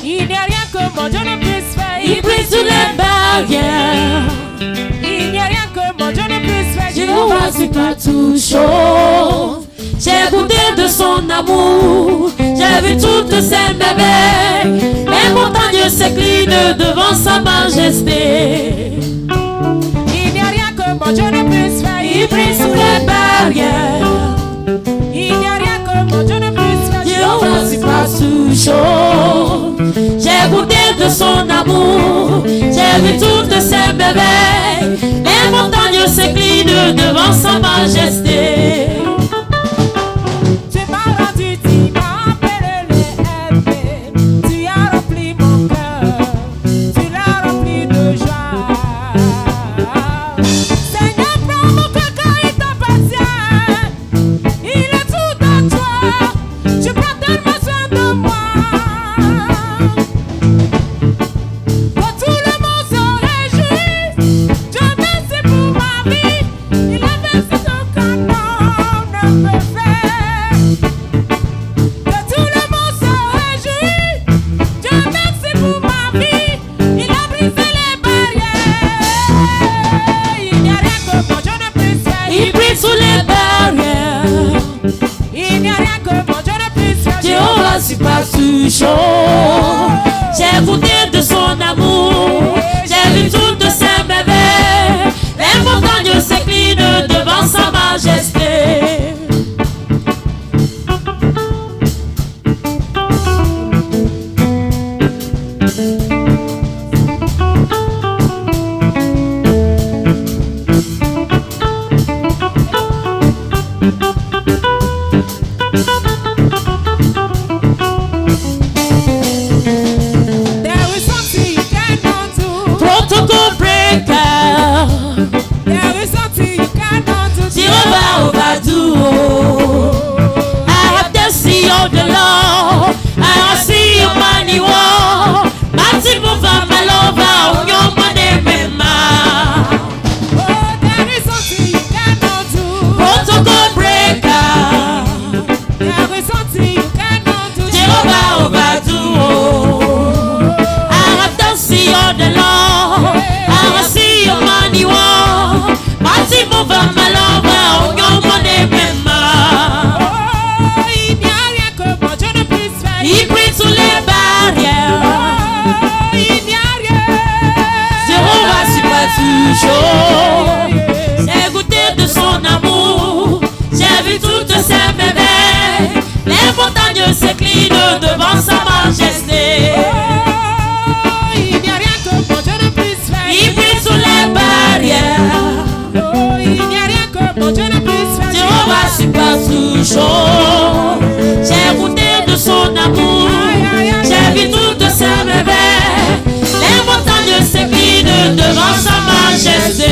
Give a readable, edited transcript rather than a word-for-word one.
Il n'y a rien que mon Dieu ne puisse faire. Il brise toutes les barrières. Il n'y a rien que mon Dieu ne puisse faire. Jéhovah supplie toute chose. J'ai goûté de son amour. J'ai vu toutes ses merveilles. Les montagnes s'inclinent devant sa majesté. Il n'y a rien que mon Dieu ne puisse faire. Il brise toutes les barrières. Il n'y a rien que mon Dieu ne puisse faire. Jéhovah supplie toute chose. J'ai goûté de son amour. J'ai vu toutes ses merveilles. Les montagnes s'inclinent devant sa majesté. Tu m'as rendu, tu m'as appelé les aimer. Tu as rempli mon cœur, tu l'as rempli de joie. Seigneur, prends mon cœur car il t'appartient. Il est tout dans toi, tu prends tellement soin de moi. Que tout le monde se réjouisse, Dieu merci pour ma vie. Il a versé son canon ne peut faire. Que tout le monde se réjouisse, Dieu merci pour ma vie. Il a brisé les barrières. Il n'y a rien que mon Dieu ne puisse faire. Il brise toutes les barrières. Il n'y a rien que mon Dieu ne puisse faire. Jéhovah supplie toute chose. J'ai goûté de son amour. J'ai vu toutes ses merveilles. Les montagnes s'inclinent devant sa majesté. There is something you cannot do. Protocol breaker. There is something you cannot do. Jehovah overdo. I have the see of the Lord. I have seen your money war. Mighty mover, my lover, your money, man. Oh, there is something you cannot do. Protocol breaker. There is something you cannot do. Jehovah overdo. I have the see of the Lord. I have seen your money war. Mighty mover, my lover, your money, man. Oh, il n'y a rien que mon Dieu ne puisse faire. Il brise toutes les barrières. Oh, il n'y a rien. Jéhovah supplie toujours. J'ai goûté de son amour. J'ai vu toutes ses merveilles. Les montagnes s'inclinent devant sa majesté. Oh, il n'y a rien que mon Dieu ne puisse faire. Il brise toutes les barrières. Oh, il n'y a rien que mon Dieu ne puisse faire. Jéhovah supplie toujours. J'ai goûté de son amour. J'ai vu toutes ses merveilles. Les montagnes s'inclinent devant sa majesté.